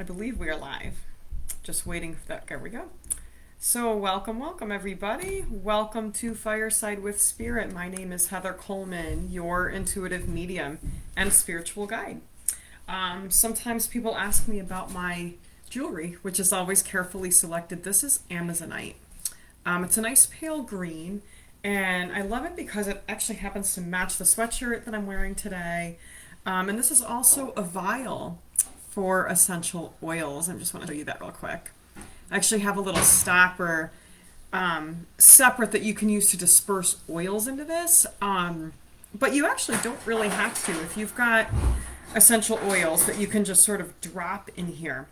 believe we are live. Just waiting for that. There we go. So, welcome, everybody. Welcome to Fireside with Spirit. My name is Heather Coleman, your intuitive medium and spiritual guide. Sometimes people ask me about my jewelry, which is always carefully selected. This is Amazonite. It's a nice pale green, and I love it because it actually happens to match the sweatshirt that I'm wearing today. And this is also a vial for essential oils. I just want to show you that real quick. I actually have a little stopper separate that you can use to disperse oils into this. But you actually don't really have to. If you've got essential oils that you can just sort of drop in here,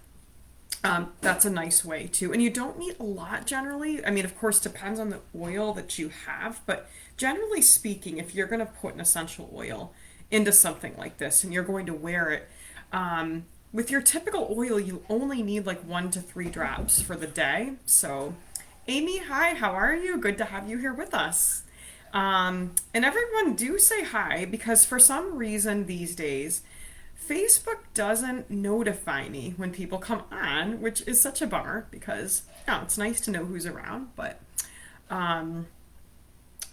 that's a nice way too. And you don't need a lot generally. I mean, of course, depends on the oil that you have. But generally speaking, if you're going to put an essential oil into something like this and you're going to wear it, with your typical oil, you only need like 1 to 3 drops for the day. So, Amy, hi, how are you? Good to have you here with us. And everyone do say hi because for some reason these days, Facebook doesn't notify me when people come on, which is such a bummer because, it's nice to know who's around. But,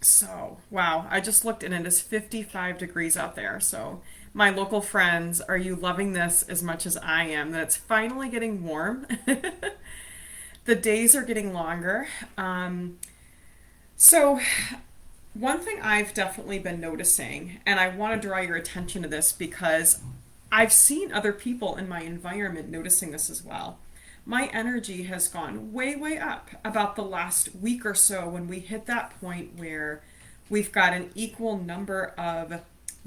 so, wow, I just looked and it is 55 degrees out there. So, my local friends, are you loving this as much as I am? That it's finally getting warm. The days are getting longer. So one thing I've definitely been noticing, and I want to draw your attention to this because I've seen other people in my environment noticing this as well. My energy has gone way, way up about the last week or so when we hit that point where we've got an equal number of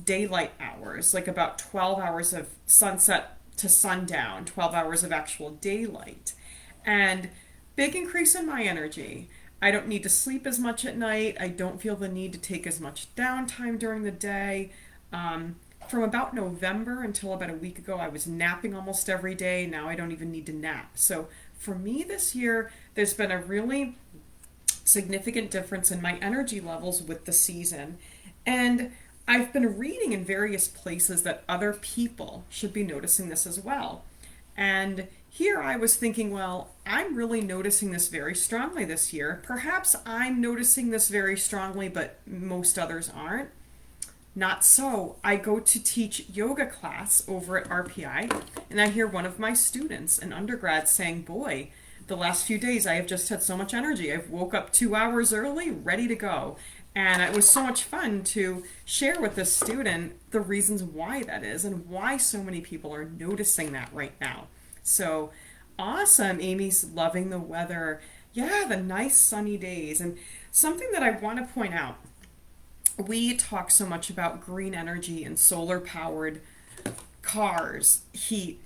daylight hours, like about 12 hours of sunset to sundown, 12 hours of actual daylight. And big increase in my energy. I don't need to sleep as much at night. I don't feel the need to take as much downtime during the day. From about November until about a week ago, I was napping almost every day. Now I don't even need to nap. So for me this year, there's been a really significant difference in my energy levels with the season. And I've been reading in various places that other people should be noticing this as well. And here I was thinking, well, I'm really noticing this very strongly this year. Perhaps I'm noticing this very strongly, but most others aren't. Not so. I go to teach yoga class over at RPI, and I hear one of my students, an undergrad, saying, boy, the last few days I have just had so much energy. I've woke up 2 hours early, ready to go. And it was so much fun to share with this student the reasons why that is and why so many people are noticing that right now. So awesome. Amy's loving the weather. Yeah, the nice sunny days. And something that I want to point out, we talk so much about green energy and solar powered cars, heat.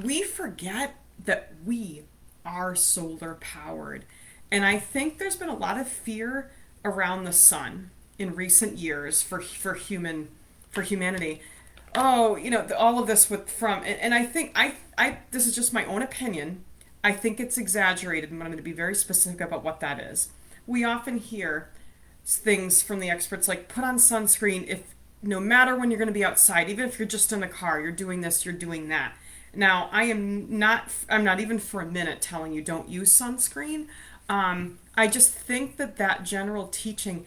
We forget that we are solar powered. And I think there's been a lot of fear around the sun in recent years for humanity. Oh, all of this and I think I this is just my own opinion. I think it's exaggerated, and I'm going to be very specific about what that is. We often hear things from the experts like put on sunscreen if no matter when you're going to be outside, even if you're just in the car, you're doing this, you're doing that. Now, I'm not even for a minute telling you don't use sunscreen. I just think that general teaching,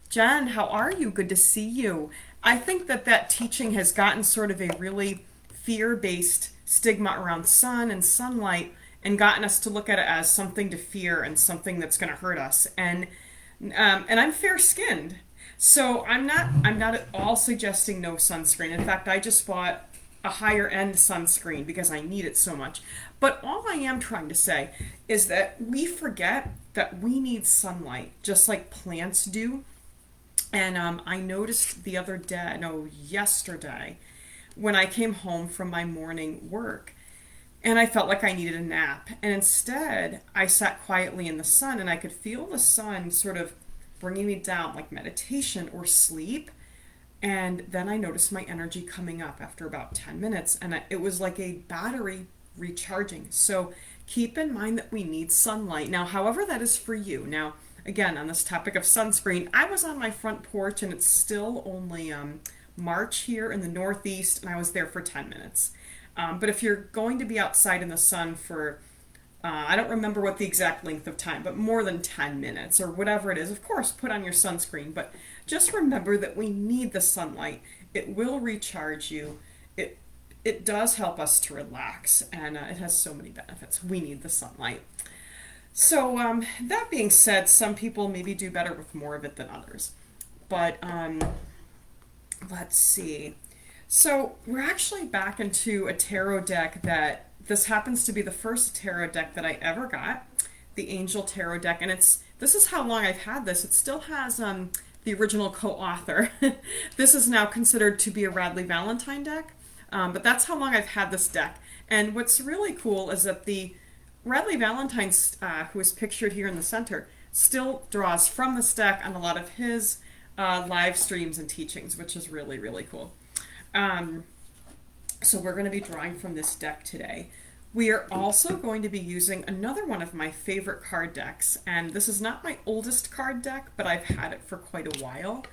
Jen, how are you? Good to see you. I think that teaching has gotten sort of a really fear-based stigma around sun and sunlight and gotten us to look at it as something to fear and something that's going to hurt us. And I'm fair-skinned, so I'm not at all suggesting no sunscreen. In fact, I just bought a higher end sunscreen because I need it so much. But all I am trying to say is that we forget that we need sunlight just like plants do. And I noticed yesterday when I came home from my morning work and I felt like I needed a nap. And instead I sat quietly in the sun and I could feel the sun sort of bringing me down like meditation or sleep. And then I noticed my energy coming up after about 10 minutes, and it was like a battery recharging. So keep in mind that we need sunlight. Now, however that is for you. Now, again, on this topic of sunscreen, I was on my front porch, and it's still only March here in the Northeast, and I was there for 10 minutes. But if you're going to be outside in the sun for, I don't remember what the exact length of time, but more than 10 minutes or whatever it is, of course, put on your sunscreen. But just remember that we need the sunlight. It will recharge you. It it does help us to relax, and it has so many benefits. We need the sunlight. So, that being said, some people maybe do better with more of it than others. But let's see. So, we're actually back into a tarot deck that this happens to be the first tarot deck that I ever got, the Angel Tarot deck, and this is how long I've had this. It still has the original co-author. This is now considered to be a Radley Valentine deck, but that's how long I've had this deck. And what's really cool is that the Radley Valentine, who is pictured here in the center, still draws from this deck on a lot of his live streams and teachings, which is really, really cool. So we're going to be drawing from this deck today. We are also going to be using another one of my favorite card decks, and this is not my oldest card deck, but I've had it for quite a while.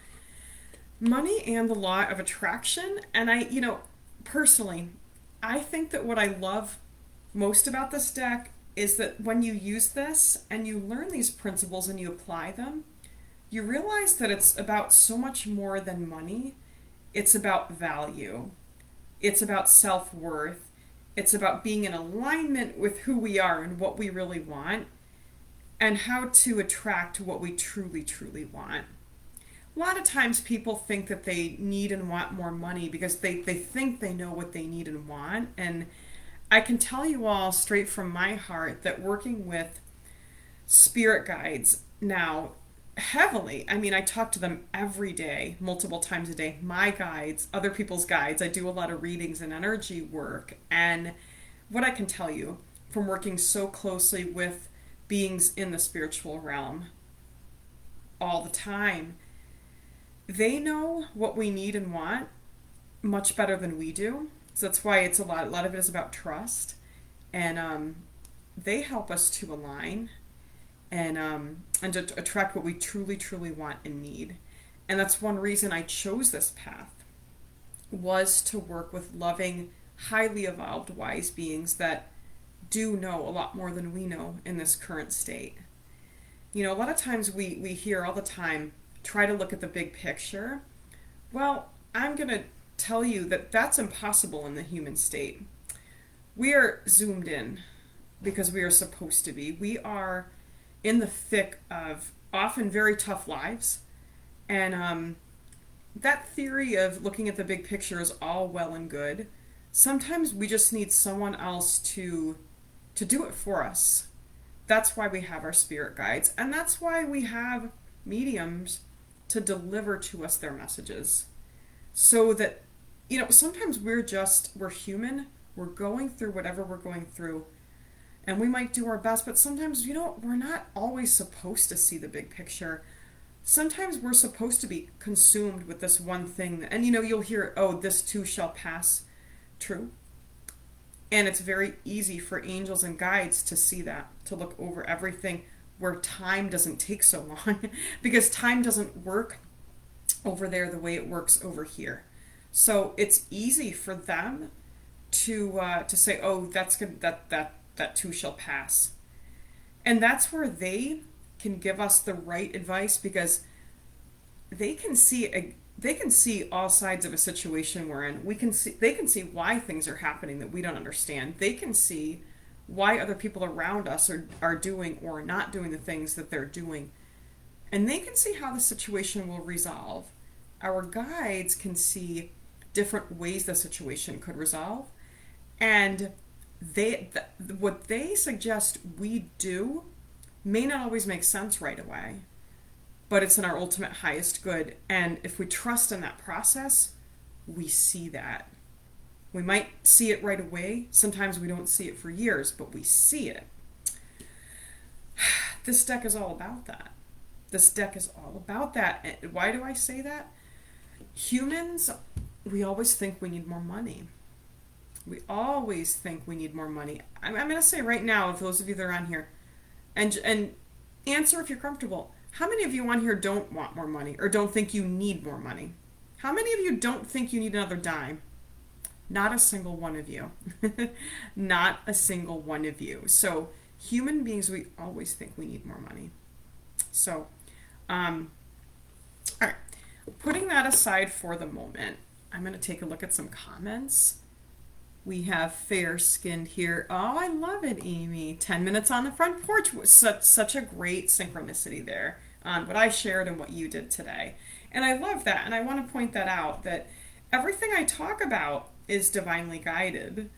Money and the Law of Attraction, and personally, I think that what I love most about this deck is that when you use this and you learn these principles and you apply them, you realize that it's about so much more than money. It's about value. It's about self-worth. It's about being in alignment with who we are and what we really want, and how to attract what we truly, truly want. A lot of times people think that they need and want more money because they think they know what they need and want. And I can tell you all straight from my heart that working with spirit guides now heavily, I mean, I talk to them every day, multiple times a day, my guides, other people's guides. I do a lot of readings and energy work. And what I can tell you from working so closely with beings in the spiritual realm all the time, they know what we need and want much better than we do. So that's why it's a lot of it is about trust. And they help us to align and to attract what we truly, truly want and need. And that's one reason I chose this path, was to work with loving, highly evolved, wise beings that do know a lot more than we know in this current state. A lot of times we hear all the time, try to look at the big picture. Well, I'm going to tell you that that's impossible in the human state. We are zoomed in because we are supposed to be. We are in the thick of often very tough lives. And that theory of looking at the big picture is all well and good. Sometimes we just need someone else to do it for us. That's why we have our spirit guides. And that's why we have mediums to deliver to us their messages. So that, sometimes we're human. We're going through whatever we're going through. And we might do our best, but sometimes, we're not always supposed to see the big picture. Sometimes we're supposed to be consumed with this one thing. And, you'll hear, oh, this too shall pass. True. And it's very easy for angels and guides to see that, to look over everything where time doesn't take so long. Because time doesn't work over there the way it works over here. So it's easy for them to say, oh, that's good, that too shall pass. And that's where they can give us the right advice, because they can see all sides of a situation we're in. They can see why things are happening that we don't understand. They can see why other people around us are doing or not doing the things that they're doing. And they can see how the situation will resolve. Our guides can see different ways the situation could resolve. And what they suggest we do may not always make sense right away, but it's in our ultimate highest good. And if we trust in that process, we see that. We might see it right away. Sometimes we don't see it for years, but we see it. This deck is all about that. This deck is all about that. And why do I say that? Humans, we always think we need more money. We always think we need more money. I'm going to say right now, for those of you that are on here, and answer if you're comfortable. How many of you on here don't want more money or don't think you need more money? How many of you don't think you need another dime? Not a single one of you. Not a single one of you. So, human beings, we always think we need more money. So, um, all right. Putting that aside for the moment, I'm going to take a look at some comments. We have fair skinned here. Oh, I love it, Amy. 10 minutes on the front porch was such a great synchronicity there on what I shared and what you did today. And I love that. And I want to point that out that everything I talk about is divinely guided.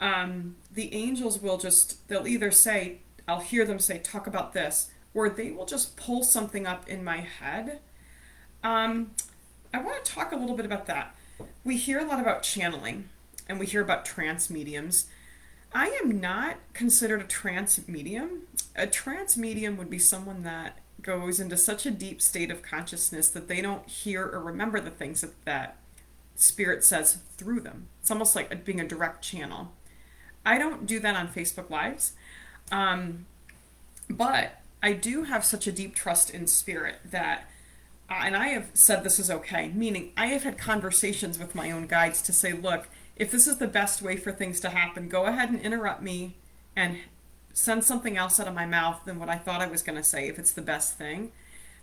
The angels will just, they'll either say, I'll hear them say, talk about this, or they will just pull something up in my head. I want to talk a little bit about that. We hear a lot about channeling and we hear about trance mediums. I am not considered a trance medium. A trance medium would be someone that goes into such a deep state of consciousness that they don't hear or remember the things that spirit says through them. It's almost like being a direct channel. I don't do that on Facebook Lives, but I do have such a deep trust in spirit that, and I have said this is okay, meaning I have had conversations with my own guides to say, look, if this is the best way for things to happen, go ahead and interrupt me and send something else out of my mouth than what I thought I was going to say if it's the best thing.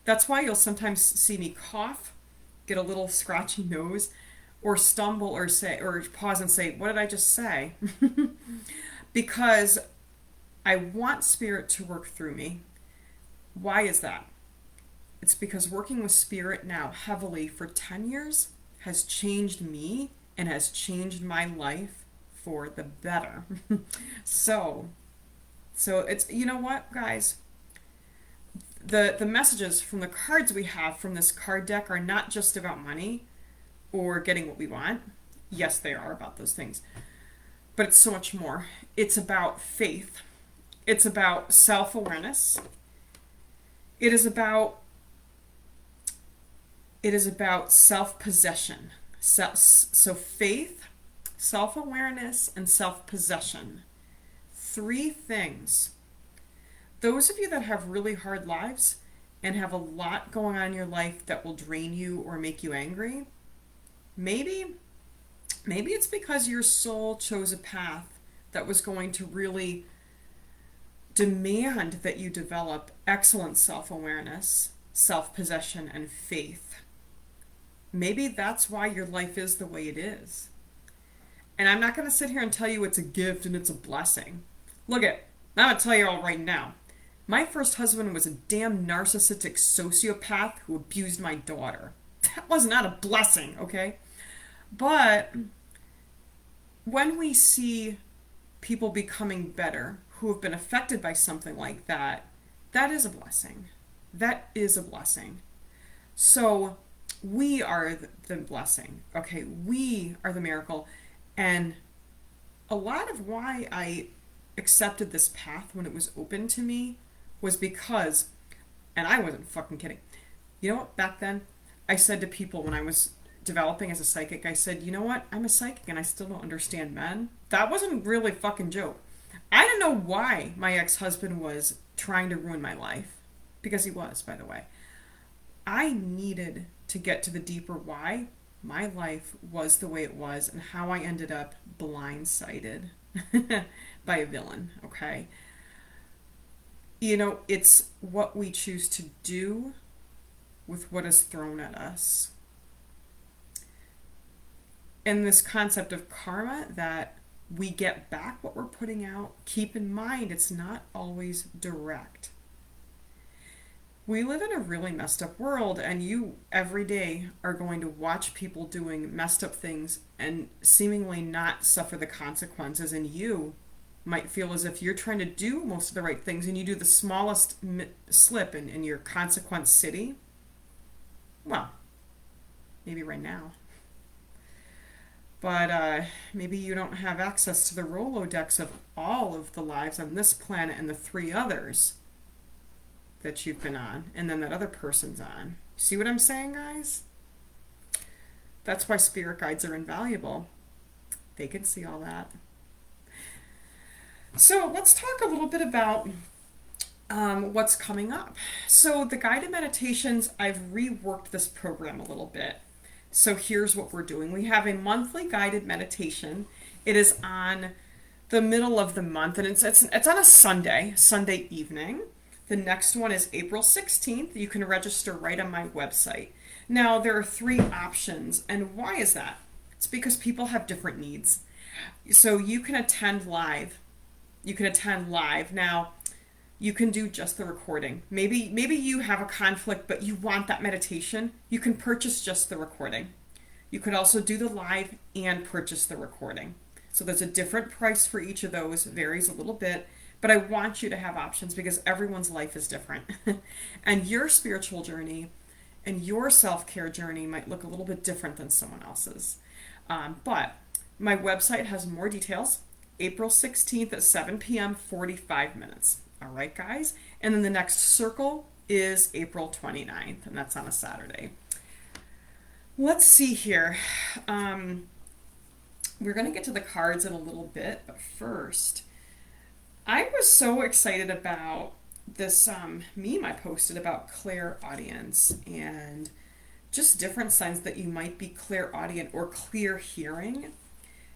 That's why you'll sometimes see me cough, get a little scratchy nose, or stumble or say or pause and say, what did I just say? Because I want spirit to work through me. Why is that? It's because working with spirit now heavily for 10 years has changed me and has changed my life for the better. So it's, you know what, guys? The messages from the cards we have from this card deck are not just about money or getting what we want. Yes, they are about those things. But it's so much more. It's about faith. It's about self-awareness. It is about self-possession. So faith, self-awareness, and self-possession. 3 things. Those of you that have really hard lives and have a lot going on in your life that will drain you or make you angry, maybe it's because your soul chose a path that was going to really demand that you develop excellent self-awareness, self-possession, and faith. Maybe that's why your life is the way it is. And I'm not going to sit here and tell you it's a gift and it's a blessing. Look at, I'm going to tell you all right now. My first husband was a damn narcissistic sociopath who abused my daughter. That was not a blessing, okay? But when we see people becoming better who have been affected by something like that, that is a blessing. That is a blessing. So we are the blessing, okay? We are the miracle. And a lot of why I accepted this path when it was open to me was because, and I wasn't fucking kidding. You know what? Back then, I said to people when I was developing as a psychic, I said, you know what? I'm a psychic and I still don't understand men. That wasn't really a fucking joke. I didn't know why my ex-husband was trying to ruin my life. Because he was, by the way. I needed to get to the deeper why my life was the way it was and how I ended up blindsided by a villain, okay? You know, it's what we choose to do with what is thrown at us. And this concept of karma, that we get back what we're putting out, keep in mind it's not always direct. We live in a really messed up world, and you every day are going to watch people doing messed up things and seemingly not suffer the consequences, and you might feel as if you're trying to do most of the right things and you do the smallest slip in your consequence city. Well, maybe right now. But maybe you don't have access to the Rolodex of all of the lives on this planet and the 3 others that you've been on, and then that other person's on. See what I'm saying, guys? That's why spirit guides are invaluable. They can see all that. So let's talk a little bit about what's coming up. So the guided meditations, I've reworked this program a little bit So here's what we're doing. We have a monthly guided meditation. It is on the middle of the month, and it's on a Sunday evening. The next one is April 16th. You can register right on my website. Now, there are three options, and why is that? It's because people have different needs. So you can attend live. You can attend live. Now, you can do just the recording. Maybe you have a conflict but you want that meditation. You can purchase just the recording. You could also do the live and purchase the recording. So there's a different price for each of those, varies a little bit, but I want you to have options because everyone's life is different. And your spiritual journey and your self-care journey might look a little bit different than someone else's. But my website has more details. April 16th at 7 p.m., 45 minutes. All right, guys. And then the next circle is April 29th, and that's on a Saturday. Let's see here. We're going to get to the cards in a little bit, but first, I was so excited about this meme I posted about clairaudience and just different signs that you might be clairaudient or clear hearing.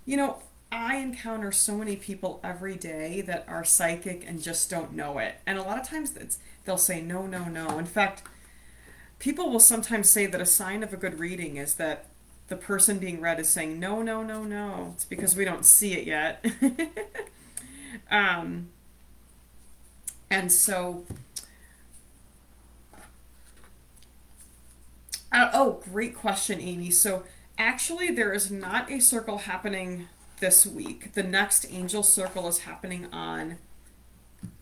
You know, I encounter so many people every day that are psychic and just don't know it. And a lot of times they'll say, no, no, no. In fact, people will sometimes say that a sign of a good reading is that the person being read is saying, no, no, no, no. It's because we don't see it yet. And so, oh, great question, Amy. So actually, there is not a circle happening this week. The next angel circle is happening on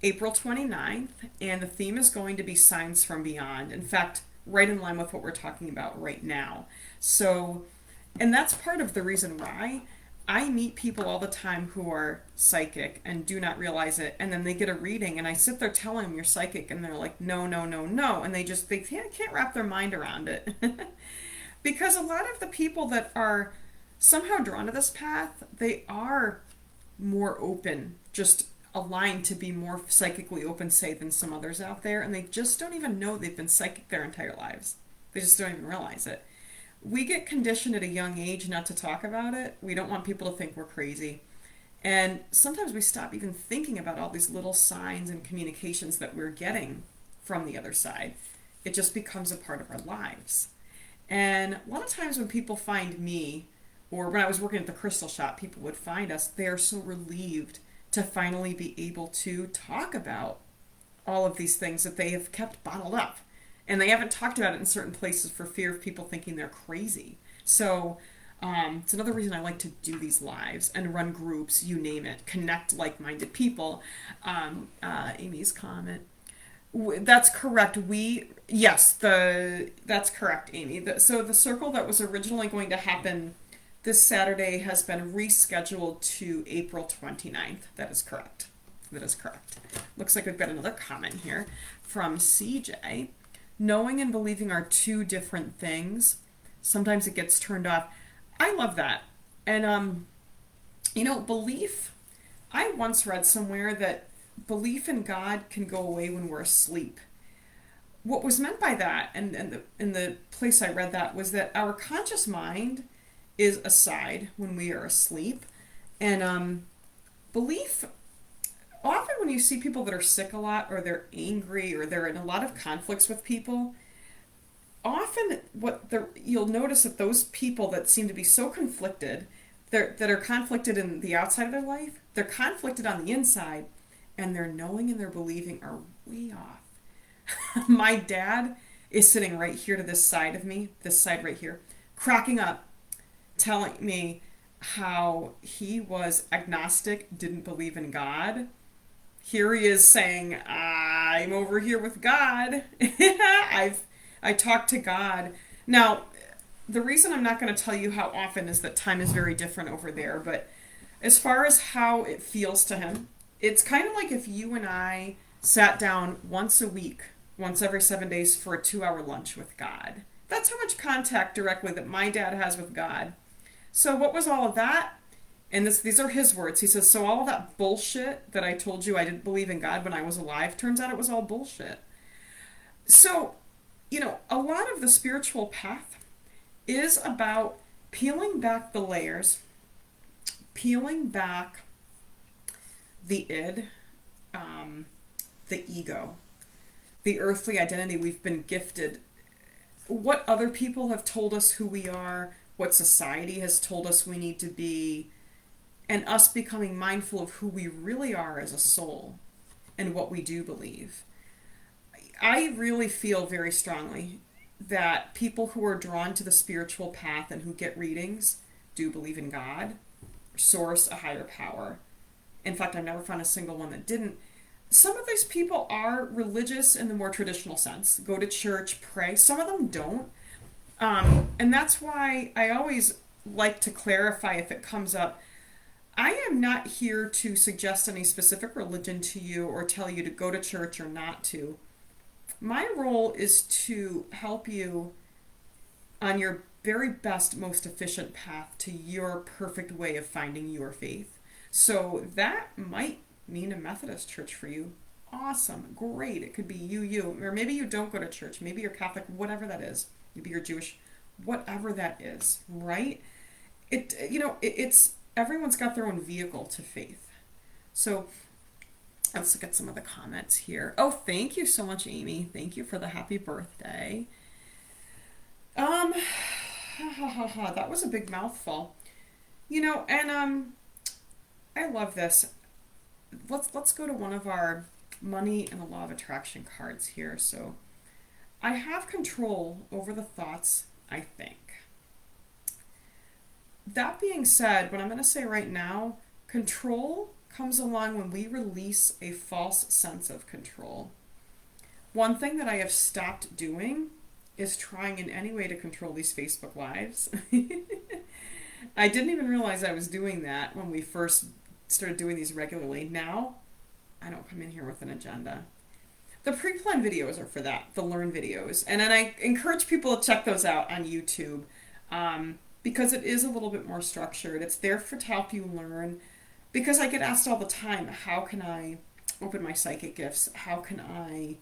April 29th, and the theme is going to be signs from beyond. In fact, right in line with what we're talking about right now. So, and that's part of the reason why I meet people all the time who are psychic and do not realize it, and then they get a reading, and I sit there telling them you're psychic, and they're like, no, no, no, no, and they can't wrap their mind around it. Because a lot of the people that are somehow drawn to this path, they are more open, just aligned to be more psychically open, say, than some others out there, and they just don't even know they've been psychic their entire lives. They just don't even realize it. We get conditioned at a young age not to talk about it. We don't want people to think we're crazy. And sometimes we stop even thinking about all these little signs and communications that we're getting from the other side. It just becomes a part of our lives. And a lot of times when people find me, or when I was working at the crystal shop, people would find us, they are so relieved to finally be able to talk about all of these things that they have kept bottled up. And they haven't talked about it in certain places for fear of people thinking they're crazy. So it's another reason I like to do these lives and run groups, you name it, connect like-minded people. Amy's comment. That's correct. That's correct, Amy. So the circle that was originally going to happen this Saturday has been rescheduled to April 29th. That is correct. That is correct. Looks like we've got another comment here from CJ. Knowing and believing are two different things. Sometimes it gets turned off. I love that. And, belief, I once read somewhere that belief in God can go away when we're asleep. What was meant by that, and in the place I read that, was that our conscious mind is aside when we are asleep. And belief, often when you see people that are sick a lot, or they're angry, or they're in a lot of conflicts with people, often you'll notice that those people that seem to be so conflicted, that are conflicted in the outside of their life, they're conflicted on the inside, and their knowing and their believing are way off. My dad is sitting right here to this side of me, this side right here, cracking up, telling me how he was agnostic, didn't believe in God. Here he is saying, I'm over here with God. I talk to God. Now, the reason I'm not going to tell you how often is that time is very different over there, but as far as how it feels to him, it's kind of like if you and I sat down once a week, once every 7 days for a 2-hour lunch with God. That's how much contact directly that my dad has with God. So what was all of that? And these are his words. He says, so all of that bullshit that I told you I didn't believe in God when I was alive, turns out it was all bullshit. So, a lot of the spiritual path is about peeling back the layers, peeling back the id, um, the ego, the earthly identity we've been gifted, what other people have told us who we are, what society has told us we need to be, and us becoming mindful of who we really are as a soul and what we do believe. I really feel very strongly that people who are drawn to the spiritual path and who get readings do believe in God, source, a higher power. In fact, I've never found a single one that didn't. Some of these people are religious in the more traditional sense, go to church, pray. Some of them don't. And that's why I always like to clarify if it comes up. I am not here to suggest any specific religion to you or tell you to go to church or not to. My role is to help you on your very best, most efficient path to your perfect way of finding your faith. So that might mean a Methodist church for you. Awesome, great. It could be you, or maybe you don't go to church. Maybe you're Catholic, whatever that is. Maybe you're Jewish, whatever that is, right? It's everyone's got their own vehicle to faith. So let's look at some of the comments here. Oh, thank you so much, Amy. Thank you for the happy birthday. Um, that was a big mouthful. And I love this. Let's go to one of our money and the law of attraction cards here. So I have control over the thoughts I think. That being said, what I'm going to say right now, control comes along when we release a false sense of control. One thing that I have stopped doing is trying in any way to control these Facebook Lives. I didn't even realize I was doing that when we first started doing these regularly. Now, I don't come in here with an agenda. The pre-planned videos are for that, the learn videos. And then I encourage people to check those out on YouTube because it is a little bit more structured. It's there to help you learn. Because I get asked all the time, how can I open my psychic gifts? How can I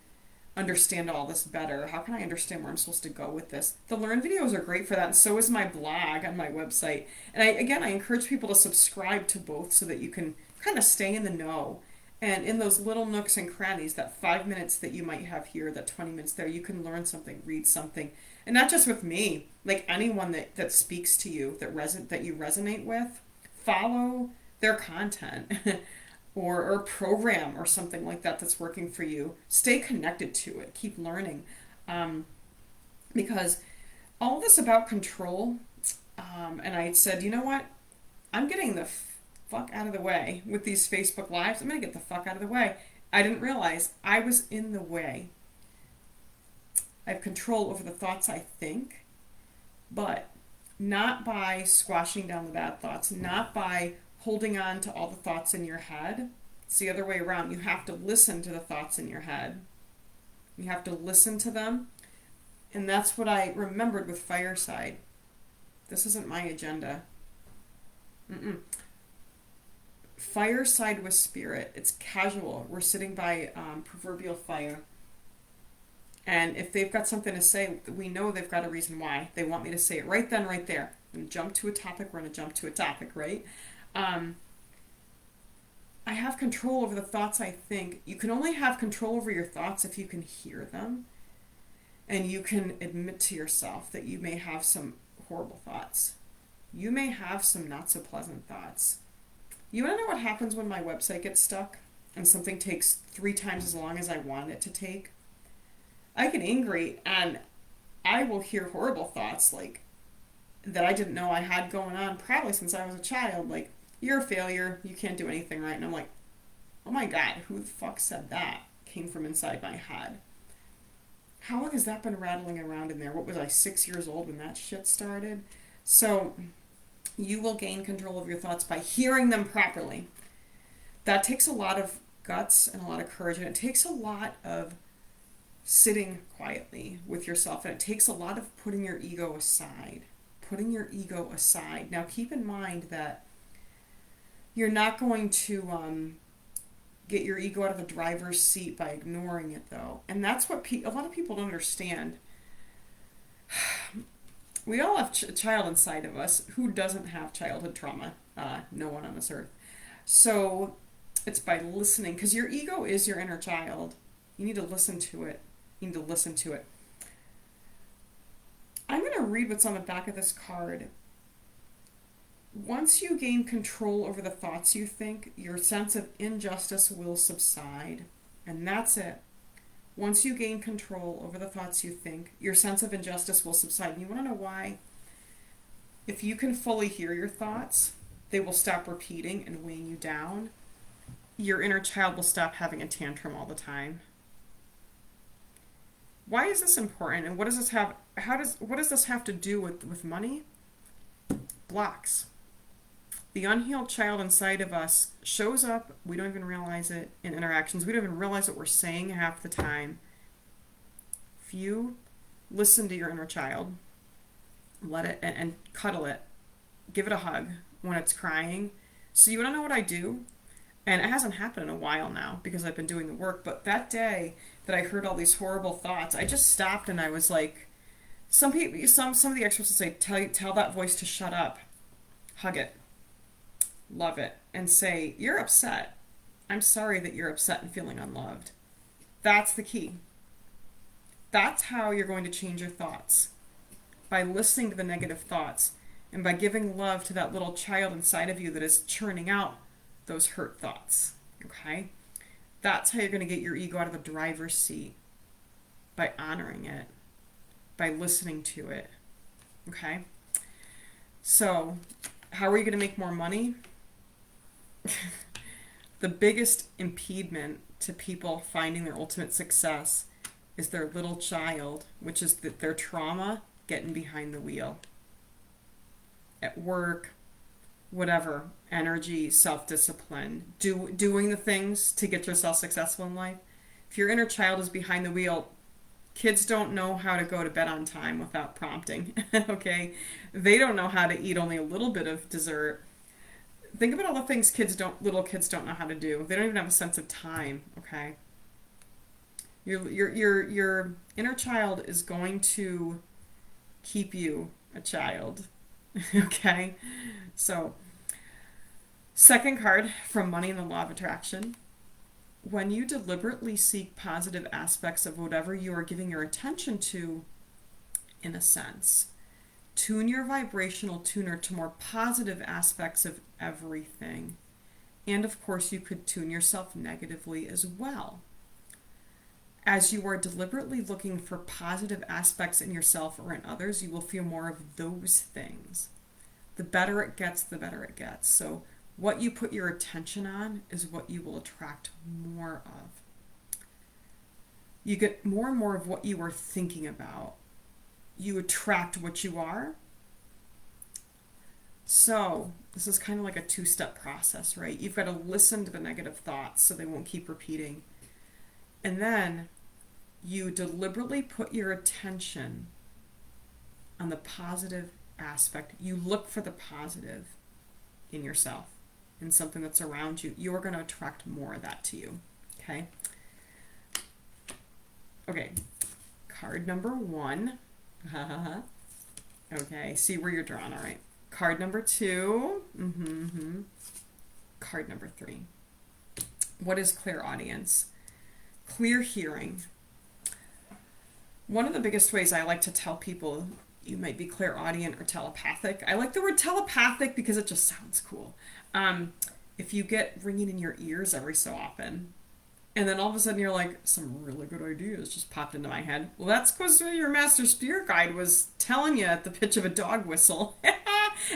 understand all this better? How can I understand where I'm supposed to go with this? The learn videos are great for that, and so is my blog on my website. And I encourage people to subscribe to both so that you can kind of stay in the know. And in those little nooks and crannies, that 5 minutes that you might have here, that 20 minutes there, you can learn something, read something. And not just with me, like anyone that speaks to you, that you resonate with, follow their content or program or something like that that's working for you. Stay connected to it. Keep learning. Because all this about control, and I said, you know what? I'm getting the fuck out of the way with these Facebook Lives. I'm going to get the fuck out of the way. I didn't realize I was in the way. I have control over the thoughts I think, but not by squashing down the bad thoughts, not by holding on to all the thoughts in your head. It's the other way around. You have to listen to the thoughts in your head. You have to listen to them. And that's what I remembered with Fireside. This isn't my agenda. Fireside with spirit. It's casual. We're sitting by proverbial fire. And if they've got something to say, we know they've got a reason why. They want me to say it right then, right there. I'm going to jump to a topic. We're going to jump to a topic, right? I have control over the thoughts I think. You can only have control over your thoughts if you can hear them and you can admit to yourself that you may have some horrible thoughts. You may have some not so pleasant thoughts. You want to know what happens when my website gets stuck and something takes 3 times as long as I want it to take? I get angry and I will hear horrible thoughts like that I didn't know I had going on probably since I was a child, like, you're a failure, you can't do anything right. And I'm like, oh my God, who the fuck said that? Came from inside my head. How long has that been rattling around in there? What was I, 6 years old when that shit started? So you will gain control of your thoughts by hearing them properly. That takes a lot of guts and a lot of courage, and it takes a lot of sitting quietly with yourself, and it takes a lot of putting your ego aside. Now keep in mind that you're not going to get your ego out of the driver's seat by ignoring it, though. And that's what a lot of people don't understand. We all have a child inside of us. Who doesn't have childhood trauma? No one on this earth. So it's by listening, because your ego is your inner child. You need to listen to it. You need to listen to it. I'm going to read what's on the back of this card. Once you gain control over the thoughts you think, your sense of injustice will subside. And that's it. Once you gain control over the thoughts you think, your sense of injustice will subside. And you want to know why? If you can fully hear your thoughts, they will stop repeating and weighing you down. Your inner child will stop having a tantrum all the time. Why is this important? And what does this have? What does this have to do with money? Blocks. The unhealed child inside of us shows up, we don't even realize it, in interactions. We don't even realize what we're saying half the time. If you listen to your inner child, let it, and cuddle it, give it a hug when it's crying. So you want to know what I do? And it hasn't happened in a while now because I've been doing the work, but that day that I heard all these horrible thoughts, I just stopped and I was like, some of the experts will say, tell that voice to shut up. Hug it. Love it. And say, you're upset. I'm sorry that you're upset and feeling unloved. That's the key. That's how you're going to change your thoughts. By listening to the negative thoughts and by giving love to that little child inside of you that is churning out those hurt thoughts. Okay? That's how you're going to get your ego out of the driver's seat. By honoring it. By listening to it. Okay? So, how are you going to make more money? The biggest impediment to people finding their ultimate success is their little child, which is their trauma getting behind the wheel. At work, whatever, energy, self-discipline, doing the things to get yourself successful in life. If your inner child is behind the wheel, kids don't know how to go to bed on time without prompting, okay? They don't know how to eat only a little bit of dessert. Think about all the things little kids don't know how to do. They don't even have a sense of time, okay? Your inner child is going to keep you a child, okay? So, second card from Money and the Law of Attraction. When you deliberately seek positive aspects of whatever you are giving your attention to, in a sense, tune your vibrational tuner to more positive aspects of everything. And of course, you could tune yourself negatively as well. As you are deliberately looking for positive aspects in yourself or in others, you will feel more of those things. The better it gets, the better it gets. So what you put your attention on is what you will attract more of. You get more and more of what you are thinking about. You attract what you are. So this is kind of like a two-step process, right? You've got to listen to the negative thoughts so they won't keep repeating. And then you deliberately put your attention on the positive aspect. You look for the positive in yourself, in something that's around you. You're going to attract more of that to you. Okay? Okay. Card number 1. Okay, see where you're drawn, all right. Card number 2. Card number 3. What is clairaudience? Clear hearing. One of the biggest ways I like to tell people you might be clairaudient or telepathic. I like the word telepathic because it just sounds cool. If you get ringing in your ears every so often, and then all of a sudden you're like, some really good ideas just popped into my head. Well, that's because your master spirit guide was telling you at the pitch of a dog whistle.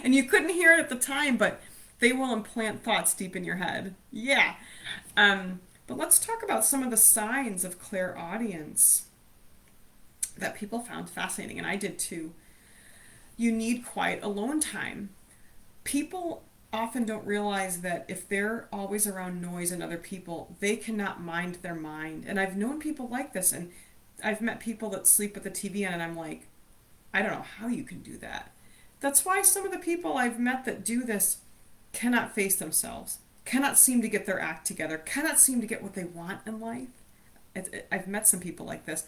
And you couldn't hear it at the time, but they will implant thoughts deep in your head. Yeah. But let's talk about some of the signs of clairaudience that people found fascinating, and I did too. You need quiet alone time. People often don't realize that if they're always around noise and other people, they cannot mind their mind. And I've known people like this, and I've met people that sleep with the TV on, and I'm like, I don't know how you can do that. That's why some of the people I've met that do this cannot face themselves, cannot seem to get their act together, cannot seem to get what they want in life. I've met some people like this.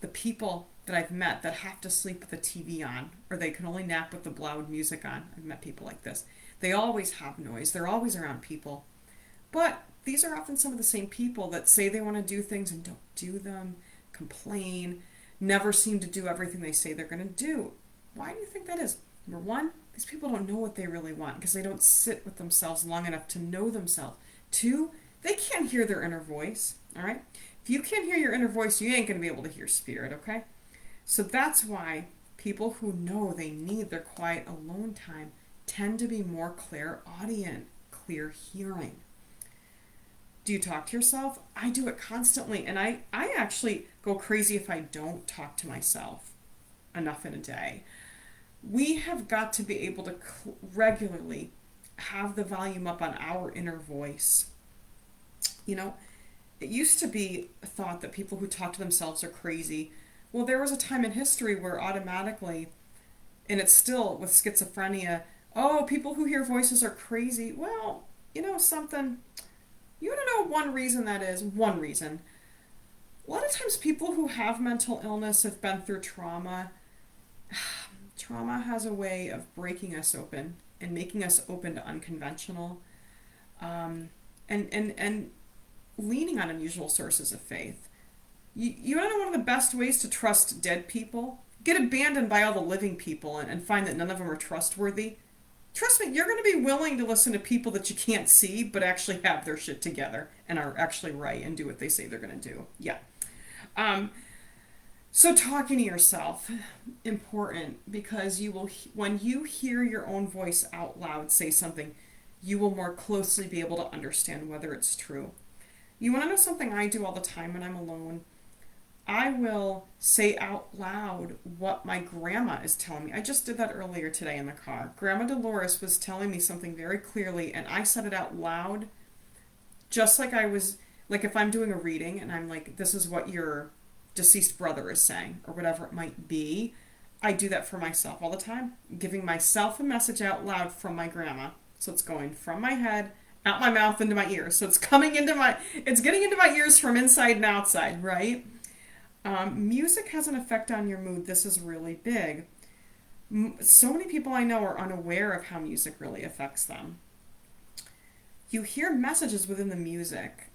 The people that I've met that have to sleep with the TV on, or they can only nap with the loud music on. I've met people like this. They always have noise. They're always around people. But these are often some of the same people that say they want to do things and don't do them, complain, never seem to do everything they say they're going to do. Why do you think that is? Number one, these people don't know what they really want because they don't sit with themselves long enough to know themselves. Two, they can't hear their inner voice, all right? If you can't hear your inner voice, you ain't going to be able to hear spirit, okay? So that's why people who know they need their quiet alone time tend to be more clairaudient, clear hearing. Do you talk to yourself? I do it constantly, and I actually go crazy if I don't talk to myself enough in a day. We have got to be able to regularly have the volume up on our inner voice. You know, it used to be thought that people who talk to themselves are crazy. Well, there was a time in history where automatically, and it's still with schizophrenia, oh, people who hear voices are crazy. Well, you know something? You want to know one reason that is? One reason. A lot of times people who have mental illness have been through trauma. Trauma has a way of breaking us open and making us open to unconventional and leaning on unusual sources of faith. You want to know one of the best ways to trust dead people? Get abandoned by all the living people and find that none of them are trustworthy. Trust me, you're going to be willing to listen to people that you can't see but actually have their shit together and are actually right and do what they say they're going to do. Yeah. So talking to yourself, important, because you will, when you hear your own voice out loud say something, you will more closely be able to understand whether it's true. You want to know something I do all the time when I'm alone? I will say out loud what my grandma is telling me. I just did that earlier today in the car. Grandma Dolores was telling me something very clearly, and I said it out loud, just like I was, like if I'm doing a reading and I'm like, this is what your deceased brother is saying, or whatever it might be. I do that for myself all the time, giving myself a message out loud from my grandma. So it's going from my head, out my mouth, into my ears. So it's getting into my ears from inside and outside, right? Music has an effect on your mood. This is really big. So many people I know are unaware of how music really affects them. You hear messages within the music.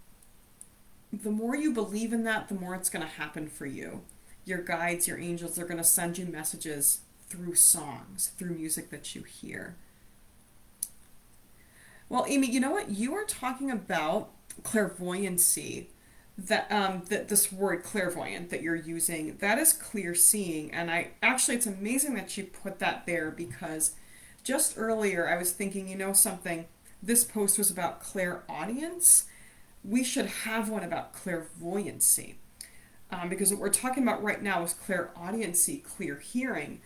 The more you believe in that, the more it's going to happen for you. Your guides, your angels, are going to send you messages through songs, through music that you hear. Well, Amy, you know what? You are talking about clairvoyancy. That this word clairvoyant that you're using, that is clear seeing. And it's amazing that you put that there, because just earlier I was thinking, you know something, this post was about clairaudience. We should have one about clairvoyancy, because what we're talking about right now is clairaudiency, clear hearing.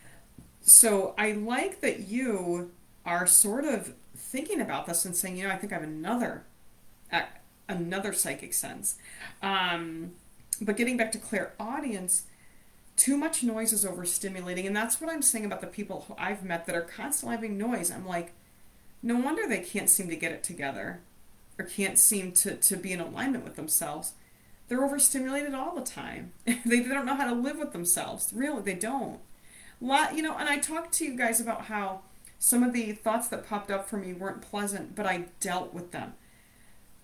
So I like that you are sort of thinking about this and saying, you know, I think I have another psychic sense. But getting back to clairaudience, too much noise is overstimulating, and that's what I'm saying about the people who I've met that are constantly having noise. I'm like, no wonder they can't seem to get it together, or can't seem to be in alignment with themselves. They're overstimulated all the time. They don't know how to live with themselves. Really, they don't. And I talked to you guys about how some of the thoughts that popped up for me weren't pleasant, but I dealt with them.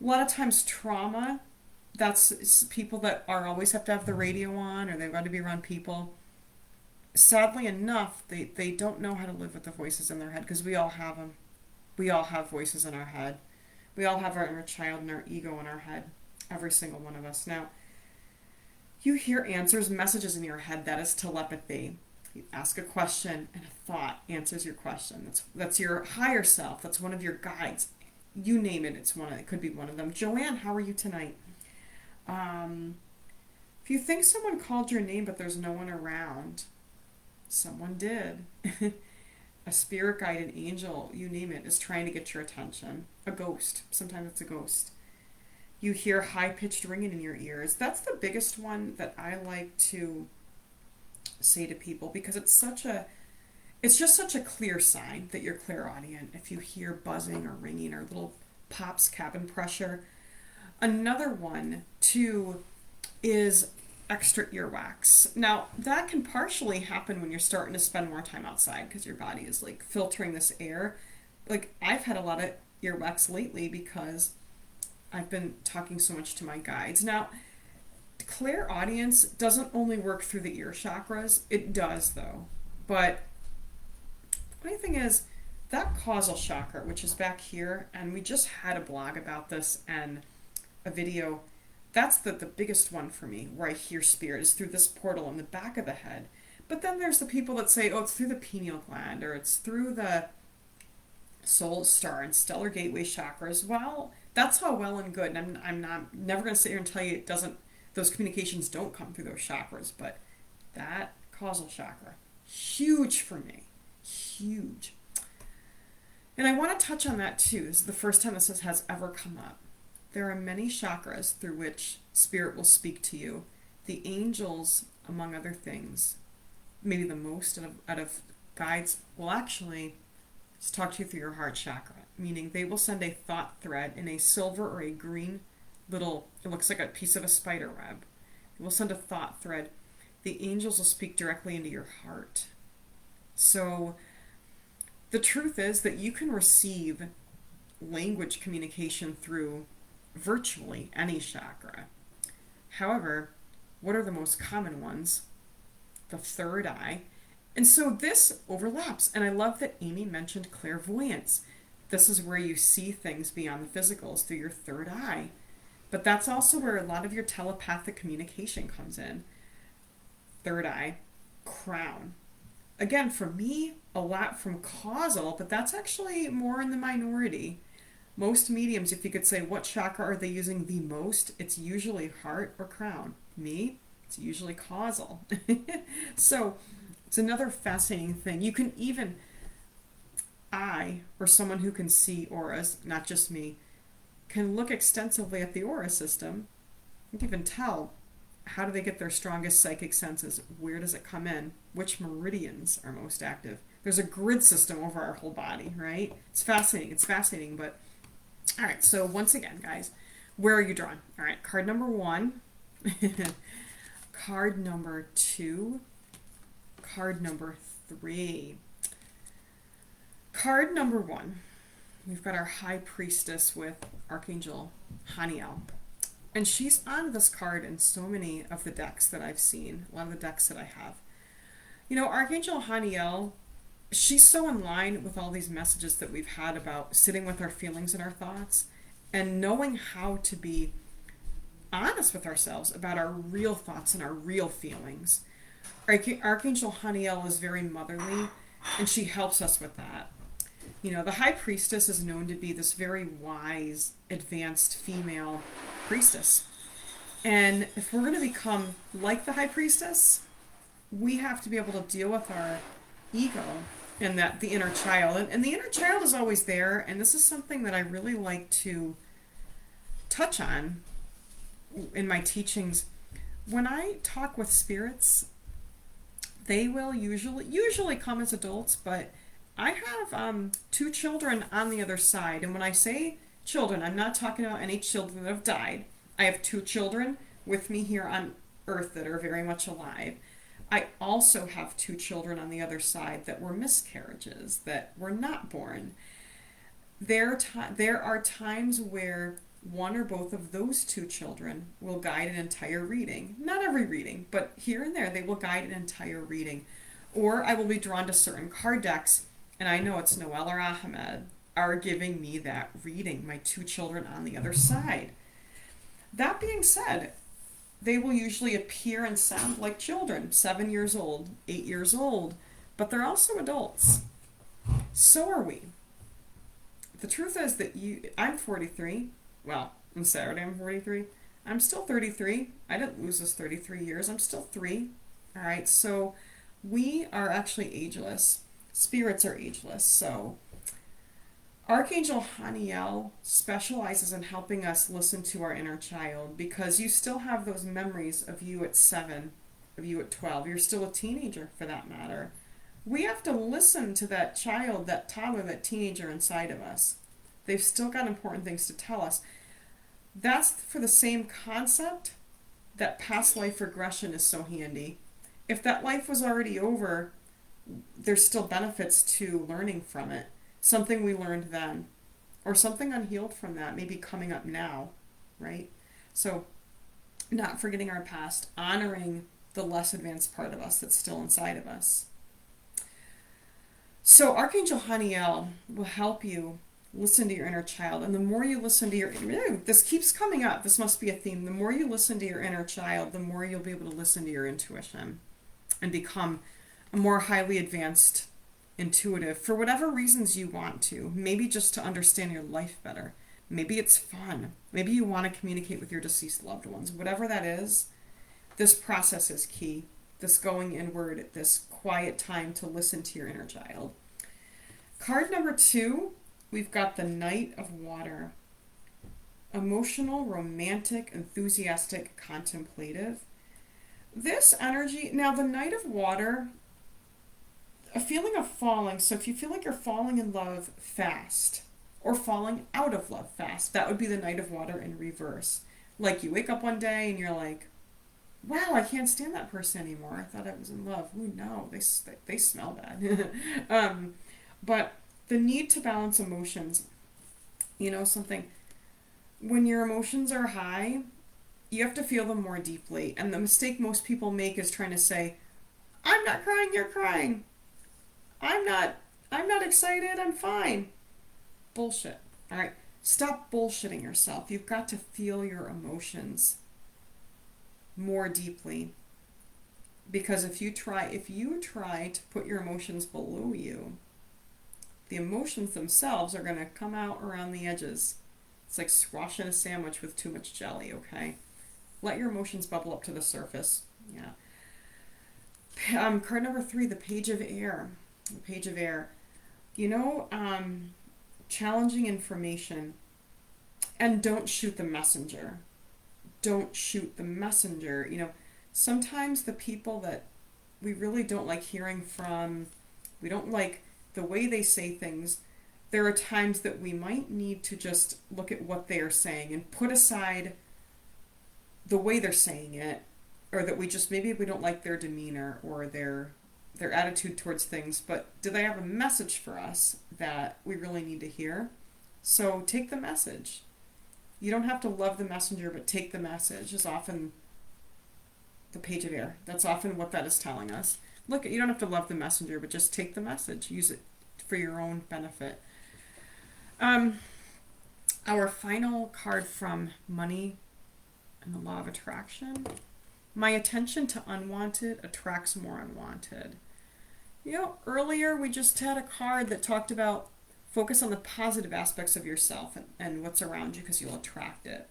A lot of times trauma, that's people that always have to have the radio on, or they've got to be around people. Sadly enough, they don't know how to live with the voices in their head, because we all have them. We all have voices in our head. We all have our inner child and our ego in our head. Every single one of us. Now, you hear answers, messages in your head. That is telepathy. You ask a question and a thought answers your question. That's your higher self. That's one of your guides. You name it. It could be one of them. Joanne, how are you tonight? If you think someone called your name but there's no one around, someone did. A spirit guide, an angel, you name it, is trying to get your attention. A ghost. Sometimes it's a ghost. You hear high-pitched ringing in your ears. That's the biggest one that I like to say to people, because it's just such a clear sign that you're clairaudient if you hear buzzing or ringing or little pops, cabin pressure. Another one, too, is extra earwax. Now, that can partially happen when you're starting to spend more time outside because your body is like filtering this air. Like, I've had a lot of earwax lately because I've been talking so much to my guides. Now, clairaudience doesn't only work through the ear chakras, it does though. But the funny thing is, that causal chakra, which is back here, and we just had a blog about this and a video, that's the biggest one for me, where I hear spirit, is through this portal in the back of the head. But then there's the people that say, oh, it's through the pineal gland, or it's through the soul star and stellar gateway chakras. Well, that's all well and good. And I'm not never going to sit here and tell you it doesn't, those communications don't come through those chakras, but that causal chakra, huge for me. Huge. And I want to touch on that too. This is the first time this has ever come up. There are many chakras through which spirit will speak to you. The angels, among other things, maybe the most out of guides, will actually talk to you through your heart chakra, meaning they will send a thought thread in a silver or a green little, it looks like a piece of a spider web. It will send a thought thread. The angels will speak directly into your heart. So the truth is that you can receive language communication through virtually any chakra. However, what are the most common ones? The third eye. And so this overlaps. And I love that Amy mentioned clairvoyance. This is where you see things beyond the physicals through your third eye. But that's also where a lot of your telepathic communication comes in. Third eye, crown. Again, for me, a lot from causal, but that's actually more in the minority. Most mediums, if you could say what chakra are they using the most, it's usually heart or crown. Me, it's usually causal. So it's another fascinating thing. You can even, or someone who can see auras, not just me, can look extensively at the aura system. You can even tell, how do they get their strongest psychic senses? Where does it come in? Which meridians are most active? There's a grid system over our whole body, right? It's fascinating, but all right, so once again, guys, where are you drawn? All right, card number 1, card number 2, card number 3. Card number 1, we've got our High Priestess with Archangel Haniel. And she's on this card in so many of the decks that I've seen, a lot of the decks that I have. You know, Archangel Haniel, she's so in line with all these messages that we've had about sitting with our feelings and our thoughts and knowing how to be honest with ourselves about our real thoughts and our real feelings. Archangel Haniel is very motherly, and she helps us with that. You know, the High Priestess is known to be this very wise, advanced female priestess. And if we're going to become like the High Priestess, we have to be able to deal with our ego and that the inner child. And the inner child is always there, and this is something that I really like to touch on in my teachings. When I talk with spirits, they will usually come as adults, but I have 2 children on the other side. And when I say children, I'm not talking about any children that have died. I have 2 children with me here on earth that are very much alive. I also have 2 children on the other side that were miscarriages, that were not born. There are times where one or both of those 2 children will guide an entire reading. Not every reading, but here and there they will guide an entire reading. Or I will be drawn to certain card decks, and I know it's Noel or Ahmed are giving me that reading, my 2 children on the other side. That being said, they will usually appear and sound like children, 7 years old, 8 years old, but they're also adults. So are we. The truth is that I'm 43. Well, on Saturday I'm 43. I'm still 33. I didn't lose this 33 years. I'm still 3. All right, so we are actually ageless. Spirits are ageless. So Archangel Haniel specializes in helping us listen to our inner child, because you still have those memories of you at 7, of you at 12. You're still a teenager for that matter. We have to listen to that child, that toddler, that teenager inside of us. They've still got important things to tell us. That's for the same concept, that past life regression is so handy. If that life was already over, there's still benefits to learning from it. Something we learned then, or something unhealed from that, maybe coming up now, right? So, not forgetting our past, honoring the less advanced part of us that's still inside of us. So, Archangel Haniel will help you listen to your inner child. And the more you listen to your, this keeps coming up, this must be a theme. The more you listen to your inner child, the more you'll be able to listen to your intuition and become a more highly advanced intuitive for whatever reasons you want to. Maybe just to understand your life better. Maybe it's fun. Maybe you want to communicate with your deceased loved ones. Whatever that is, this process is key. This going inward, this quiet time to listen to your inner child. Card number 2, we've got the Knight of Water. Emotional, romantic, enthusiastic, contemplative. This energy, now the Knight of Water, a feeling of falling. So if you feel like you're falling in love fast or falling out of love fast, that would be the Knight of Water in reverse. Like you wake up one day and you're like, wow, I can't stand that person anymore. I thought I was in love. Ooh, no, they smell bad. But the need to balance emotions, something, when your emotions are high, you have to feel them more deeply. And the mistake most people make is trying to say, I'm not crying, you're crying. I'm not excited, I'm fine. Bullshit. All right. Stop bullshitting yourself. You've got to feel your emotions more deeply. Because if you try to put your emotions below you, the emotions themselves are going to come out around the edges. It's like squashing a sandwich with too much jelly, okay? Let your emotions bubble up to the surface. Yeah. Card number 3, the Page of Air. The Page of Air. Challenging information. And don't shoot the messenger. Don't shoot the messenger. Sometimes the people that we really don't like hearing from, we don't like the way they say things, there are times that we might need to just look at what they are saying and put aside the way they're saying it, or that maybe we don't like their demeanor or their attitude towards things, but do they have a message for us that we really need to hear? So take the message. You don't have to love the messenger, but take the message is often the Page of Air. That's often what that is telling us. Look, you don't have to love the messenger, but just take the message. Use it for your own benefit. Our final card from Money and the Law of Attraction. My attention to unwanted attracts more unwanted. Earlier we just had a card that talked about focus on the positive aspects of yourself and what's around you because you'll attract it.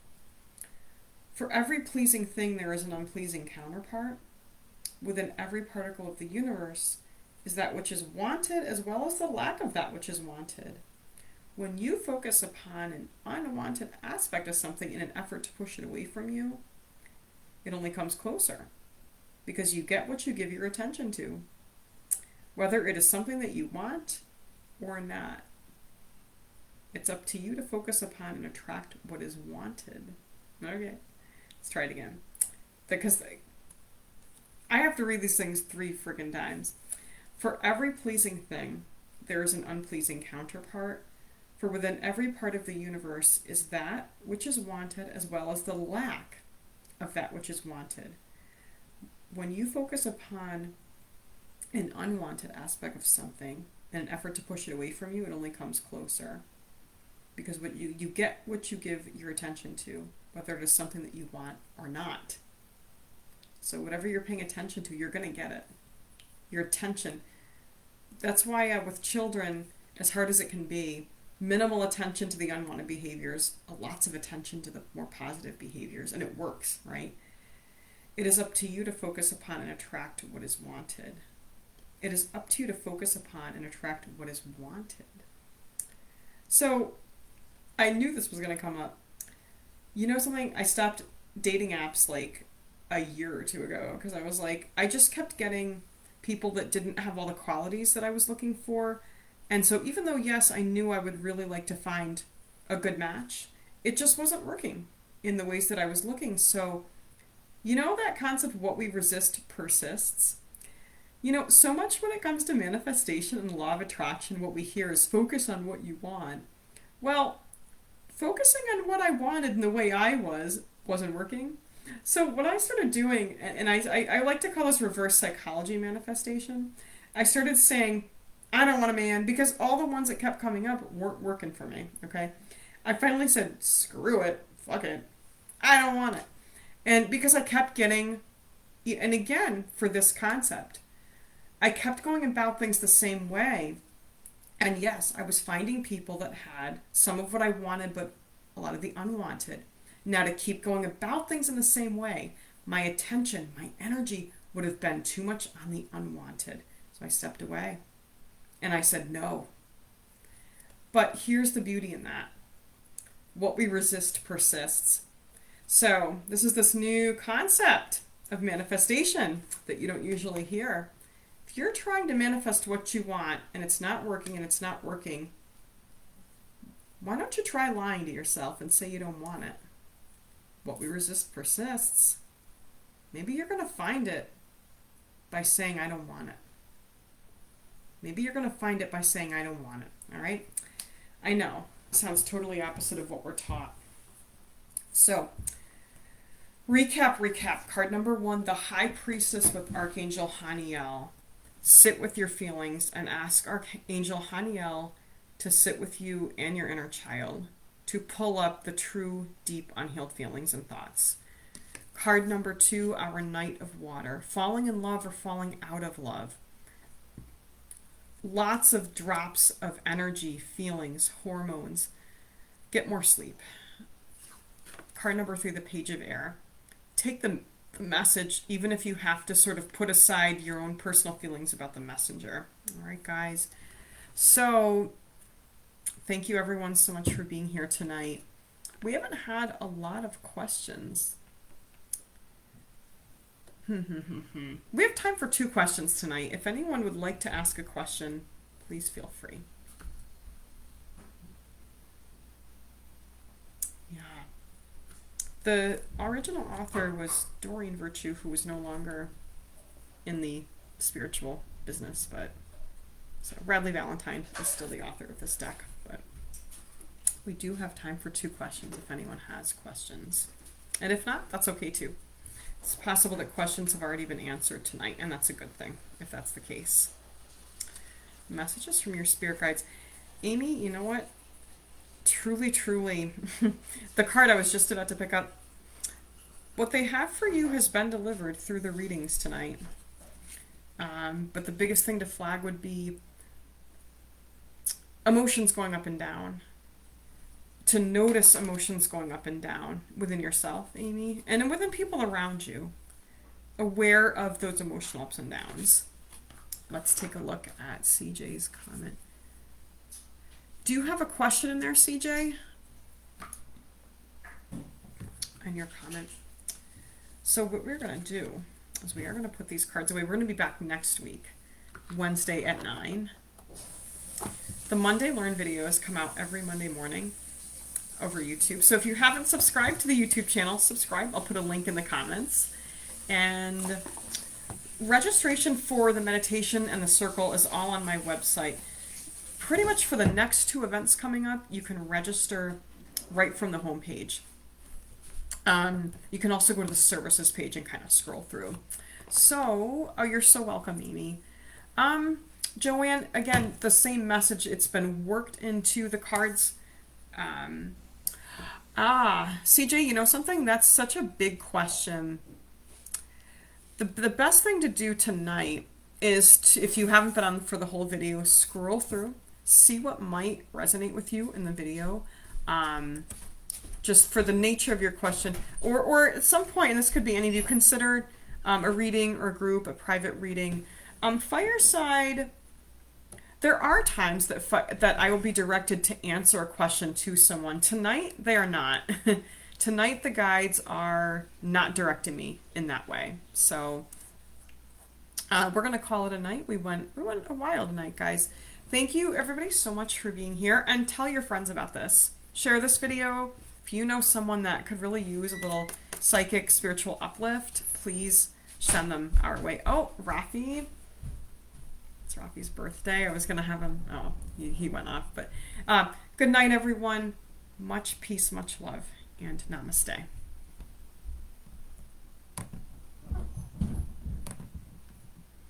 For every pleasing thing, there is an unpleasing counterpart. Within every particle of the universe is that which is wanted as well as the lack of that which is wanted. When you focus upon an unwanted aspect of something in an effort to push it away from you, it only comes closer because you get what you give your attention to, whether it is something that you want or not. It's up to you to focus upon and attract what is wanted. Okay, let's try it again. Because I have to read these things 3 friggin' times. For every pleasing thing, there is an unpleasing counterpart. For within every part of the universe is that which is wanted as well as the lack of that which is wanted. When you focus upon an unwanted aspect of something in an effort to push it away from you, it only comes closer. Because what you get what you give your attention to, whether it is something that you want or not. So whatever you're paying attention to, you're going to get it. Your attention. That's why with children, as hard as it can be, minimal attention to the unwanted behaviors, lots of attention to the more positive behaviors, and it works, right? It is up to you to focus upon and attract what is wanted. It is up to you to focus upon and attract what is wanted. So, I knew this was going to come up. Something? I stopped dating apps like a year or 2 ago because I was like, I just kept getting people that didn't have all the qualities that I was looking for. And so even though, yes, I knew I would really like to find a good match, it just wasn't working in the ways that I was looking. So, You know that concept, what we resist persists? You know, so much when it comes to manifestation and law of attraction, what we hear is focus on what you want. Well, focusing on what I wanted and the way I wasn't working. So what I started doing, and I like to call this reverse psychology manifestation. I started saying, I don't want a man because all the ones that kept coming up weren't working for me. Okay, I finally said, screw it, fuck it, I don't want it. And because I kept getting, and again for this concept, I kept going about things the same way. And yes, I was finding people that had some of what I wanted, but a lot of the unwanted. Now, to keep going about things in the same way, my attention, my energy would have been too much on the unwanted. So I stepped away and I said no. But here's the beauty in that. What we resist persists. So this is this new concept of manifestation that you don't usually hear. If you're trying to manifest what you want and it's not working, why don't you try lying to yourself and say you don't want it? What we resist persists. Maybe you're going to find it by saying I don't want it. Maybe you're going to find it by saying I don't want it. All right? I know. It sounds totally opposite of what we're taught. So, recap. Card number 1, the High Priestess with Archangel Haniel. Sit with your feelings and ask Archangel Haniel to sit with you and your inner child to pull up the true, deep, unhealed feelings and thoughts. Card number 2, our Knight of Water. Falling in love or falling out of love. Lots of drops of energy, feelings, hormones. Get more sleep. Card number 3, the Page of Air. Take the message, even if you have to sort of put aside your own personal feelings about the messenger. All right, guys. So, thank you everyone so much for being here tonight. We haven't had a lot of questions. We have time for 2 questions tonight. If anyone would like to ask a question, please feel free. Yeah. The original author was Doreen Virtue, who was no longer in the spiritual business, but so Radley Valentine is still the author of this deck. But we do have time for 2 questions if anyone has questions. And if not, that's okay too. It's possible that questions have already been answered tonight, and that's a good thing if that's the case. Messages from your spirit guides. Amy, you know what? Truly, the card I was just about to pick up, what they have for you has been delivered through the readings tonight. But the biggest thing to flag would be emotions going up and down. To notice emotions going up and down within yourself, Amy, and within people around you. Aware of those emotional ups and downs. Let's take a look at CJ's comment. Do you have a question in there, CJ? And your comment. So what we're going to do is we are going to put these cards away. We're going to be back next week, Wednesday at 9. The Monday Learn videos come out every Monday morning over YouTube. So if you haven't subscribed to the YouTube channel, subscribe. I'll put a link in the comments. And registration for the meditation and the circle is all on my website. Pretty much for the next 2 events coming up, you can register right from the homepage. You can also go to the services page and kind of scroll through. So, oh, you're so welcome, Amy. Joanne, again, the same message. It's been worked into the cards. CJ, you know something? That's such a big question. The best thing to do tonight is, if you haven't been on for the whole video, scroll through, see what might resonate with you in the video. Just for the nature of your question, or at some point, and this could be any of you, consider a reading or a group, a private reading. Fireside, there are times that I will be directed to answer a question to someone. Tonight, they are not. Tonight, the guides are not directing me in that way. So we're going to call it a night. We went a while tonight, guys. Thank you, everybody, so much for being here. And tell your friends about this. Share this video. If you know someone that could really use a little psychic, spiritual uplift, please send them our way. Oh, Rafi. It's Rafi's birthday. I was going to have him. Oh, he went off. But good night, everyone. Much peace, much love, and namaste.